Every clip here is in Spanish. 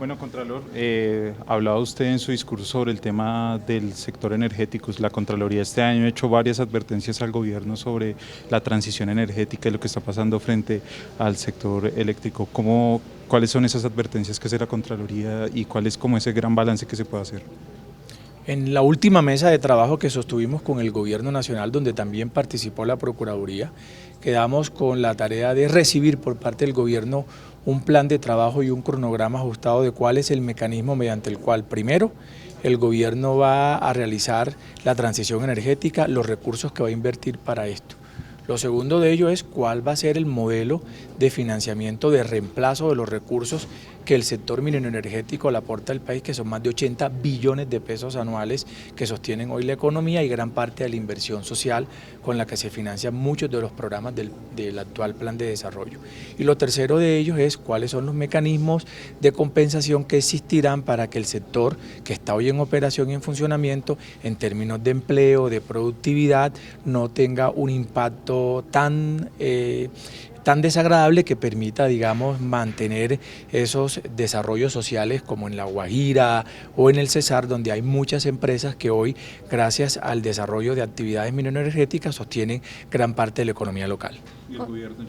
Bueno, Contralor, hablaba usted en su discurso sobre el tema del sector energético. La Contraloría este año ha hecho varias advertencias al gobierno sobre la transición energética y lo que está pasando frente al sector eléctrico. ¿Cuáles son esas advertencias que hace la Contraloría y cuál es como ese gran balance que se puede hacer? En la última mesa de trabajo que sostuvimos con el Gobierno Nacional, donde también participó la Procuraduría, quedamos con la tarea de recibir por parte del Gobierno un plan de trabajo y un cronograma ajustado de cuál es el mecanismo mediante el cual, primero, el Gobierno va a realizar la transición energética, los recursos que va a invertir para esto. Lo segundo de ello es cuál va a ser el modelo de financiamiento de reemplazo de los recursos que el sector minero energético le aporta al país, que son más de 80 billones de pesos anuales que sostienen hoy la economía y gran parte de la inversión social con la que se financian muchos de los programas del actual plan de desarrollo. Y lo tercero de ellos es cuáles son los mecanismos de compensación que existirán para que el sector que está hoy en operación y en funcionamiento, en términos de empleo, de productividad, no tenga un impacto tan desagradable que permita, digamos, mantener esos desarrollos sociales como en La Guajira o en el Cesar, donde hay muchas empresas que hoy, gracias al desarrollo de actividades mineroenergéticas, sostienen gran parte de la economía local. ¿Y el gobierno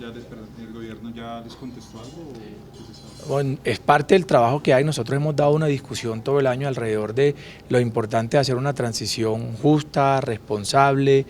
ya les contestó algo? Bueno, es parte del trabajo que hay. Nosotros hemos dado una discusión todo el año alrededor de lo importante de hacer una transición justa, responsable,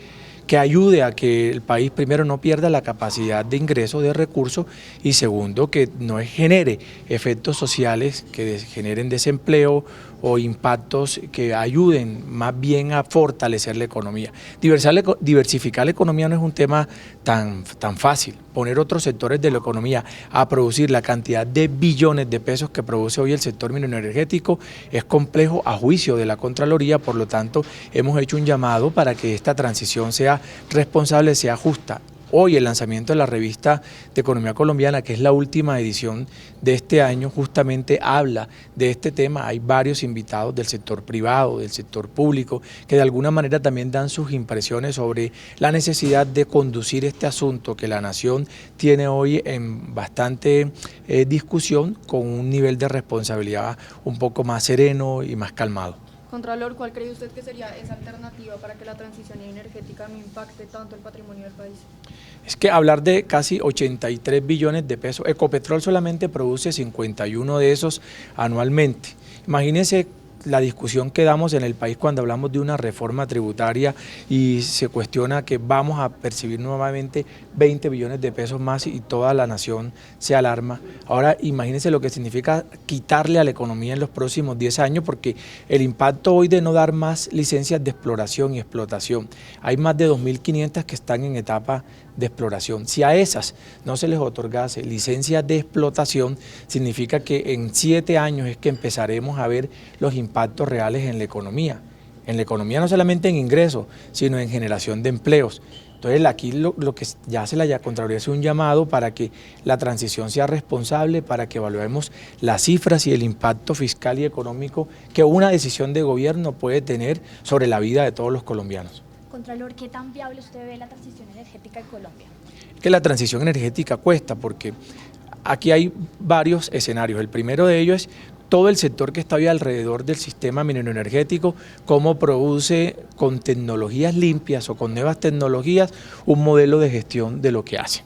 que ayude a que el país primero no pierda la capacidad de ingreso de recursos y segundo que no genere efectos sociales que generen desempleo o impactos que ayuden más bien a fortalecer la economía. Diversificar la economía no es un tema tan fácil. Poner otros sectores de la economía a producir la cantidad de billones de pesos que produce hoy el sector mineroenergético es complejo a juicio de la Contraloría, por lo tanto hemos hecho un llamado para que esta transición sea responsable, sea justa. Hoy el lanzamiento de la revista de Economía Colombiana, que es la última edición de este año, justamente habla de este tema. Hay varios invitados del sector privado, del sector público, que de alguna manera también dan sus impresiones sobre la necesidad de conducir este asunto que la nación tiene hoy en bastante discusión con un nivel de responsabilidad un poco más sereno y más calmado. Contralor, ¿cuál cree usted que sería esa alternativa para que la transición energética no impacte tanto el patrimonio del país? Es que hablar de casi 83 billones de pesos, Ecopetrol solamente produce 51 de esos anualmente. Imagínense la discusión que damos en el país cuando hablamos de una reforma tributaria y se cuestiona que vamos a percibir nuevamente 20 billones de pesos más y toda la nación se alarma. Ahora imagínense lo que significa quitarle a la economía en los próximos 10 años, porque el impacto hoy de no dar más licencias de exploración y explotación, hay más de 2.500 que están en etapa de exploración. Si a esas no se les otorgase licencias de explotación, significa que en 7 años es que empezaremos a ver los impactos reales en la economía. En la economía no solamente en ingresos, sino en generación de empleos. Entonces aquí lo que ya hace la Contraloría es un llamado para que la transición sea responsable, para que evaluemos las cifras y el impacto fiscal y económico que una decisión de gobierno puede tener sobre la vida de todos los colombianos. Contralor, ¿qué tan viable usted ve la transición energética en Colombia? Que la transición energética cuesta, porque aquí hay varios escenarios. El primero de ellos es todo el sector que está hoy alrededor del sistema mineroenergético, cómo produce con tecnologías limpias o con nuevas tecnologías un modelo de gestión de lo que hace.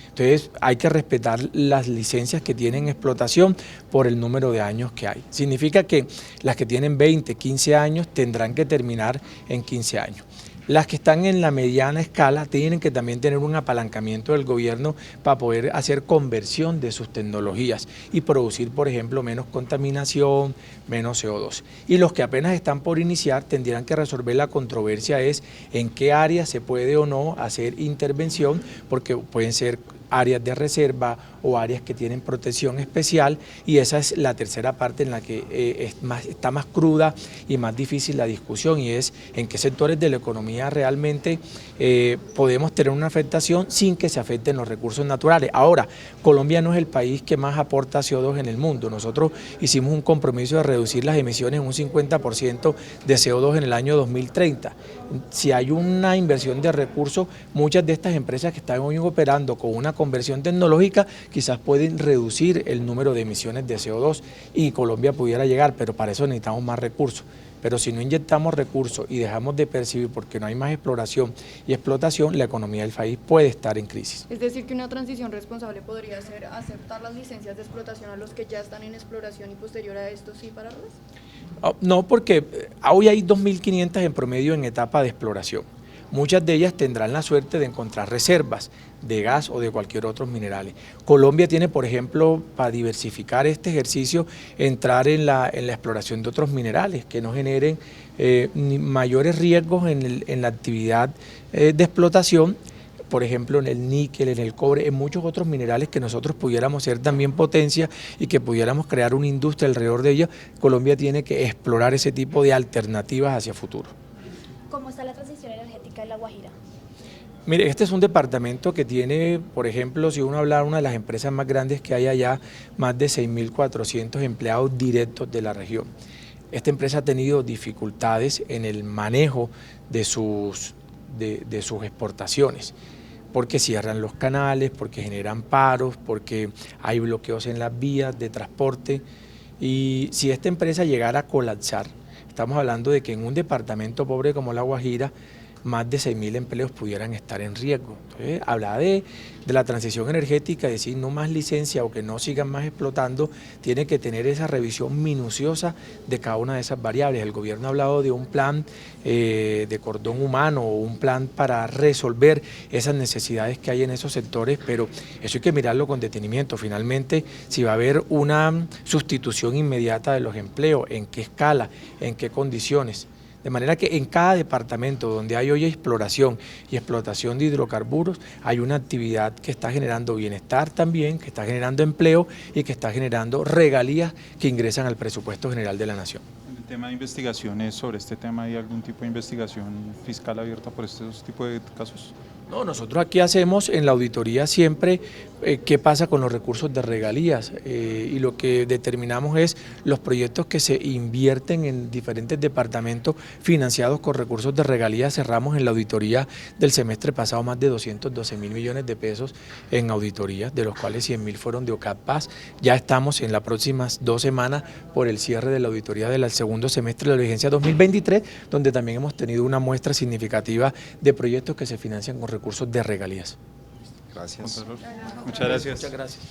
Entonces hay que respetar las licencias que tienen explotación por el número de años que hay. Significa que las que tienen 20, 15 años tendrán que terminar en 15 años. Las que están en la mediana escala tienen que también tener un apalancamiento del gobierno para poder hacer conversión de sus tecnologías y producir, por ejemplo, menos contaminación, menos CO2. Y los que apenas están por iniciar tendrán que resolver la controversia es en qué área se puede o no hacer intervención, porque pueden ser áreas de reserva o áreas que tienen protección especial, y esa es la tercera parte en la que está más cruda y más difícil la discusión, y es en qué sectores de la economía realmente podemos tener una afectación sin que se afecten los recursos naturales. Ahora, Colombia no es el país que más aporta CO2 en el mundo. Nosotros hicimos un compromiso de reducir las emisiones en un 50% de CO2 en el año 2030. Si hay una inversión de recursos, muchas de estas empresas que están hoy operando con una conversión tecnológica quizás pueden reducir el número de emisiones de CO2 y Colombia pudiera llegar, pero para eso necesitamos más recursos. Pero si no inyectamos recursos y dejamos de percibir porque no hay más exploración y explotación, la economía del país puede estar en crisis. Es decir, que una transición responsable podría ser aceptar las licencias de explotación a los que ya están en exploración y posterior a esto sí pararlas. No, porque hoy hay 2.500 en promedio en etapa de exploración. Muchas de ellas tendrán la suerte de encontrar reservas de gas o de cualquier otro mineral. Colombia tiene, por ejemplo, para diversificar este ejercicio, entrar en la exploración de otros minerales que no generen mayores riesgos en la actividad de explotación, por ejemplo en el níquel, en el cobre, en muchos otros minerales que nosotros pudiéramos ser también potencia y que pudiéramos crear una industria alrededor de ella. Colombia tiene que explorar ese tipo de alternativas hacia futuro. ¿Cómo está la transición energética de La Guajira? Mire, este es un departamento que tiene, por ejemplo, si uno habla de una de las empresas más grandes que hay allá, más de 6.400 empleados directos de la región. Esta empresa ha tenido dificultades en el manejo de sus exportaciones, porque cierran los canales, porque generan paros, porque hay bloqueos en las vías de transporte. Y si esta empresa llegara a colapsar, estamos hablando de que en un departamento pobre como La Guajira, más de 6.000 empleos pudieran estar en riesgo. Entonces, hablar de la transición energética, decir no más licencia o que no sigan más explotando, tiene que tener esa revisión minuciosa de cada una de esas variables. El gobierno ha hablado de un plan de cordón humano o un plan para resolver esas necesidades que hay en esos sectores, pero eso hay que mirarlo con detenimiento. Finalmente, si va a haber una sustitución inmediata de los empleos, en qué escala, en qué condiciones. De manera que en cada departamento donde hay hoy exploración y explotación de hidrocarburos, hay una actividad que está generando bienestar también, que está generando empleo y que está generando regalías que ingresan al presupuesto general de la nación. En el tema de investigaciones, sobre este tema, ¿hay algún tipo de investigación fiscal abierta por estos tipos de casos? No, nosotros aquí hacemos en la auditoría siempre qué pasa con los recursos de regalías y lo que determinamos es los proyectos que se invierten en diferentes departamentos financiados con recursos de regalías. Cerramos en la auditoría del semestre pasado más de 212.000 millones de pesos en auditorías, de los cuales 100.000 fueron de OCAPAS. Ya estamos en las próximas 2 semanas por el cierre de la auditoría del segundo semestre de la vigencia 2023, donde también hemos tenido una muestra significativa de proyectos que se financian con recursos de regalías. Gracias. Muchas gracias. Muchas gracias.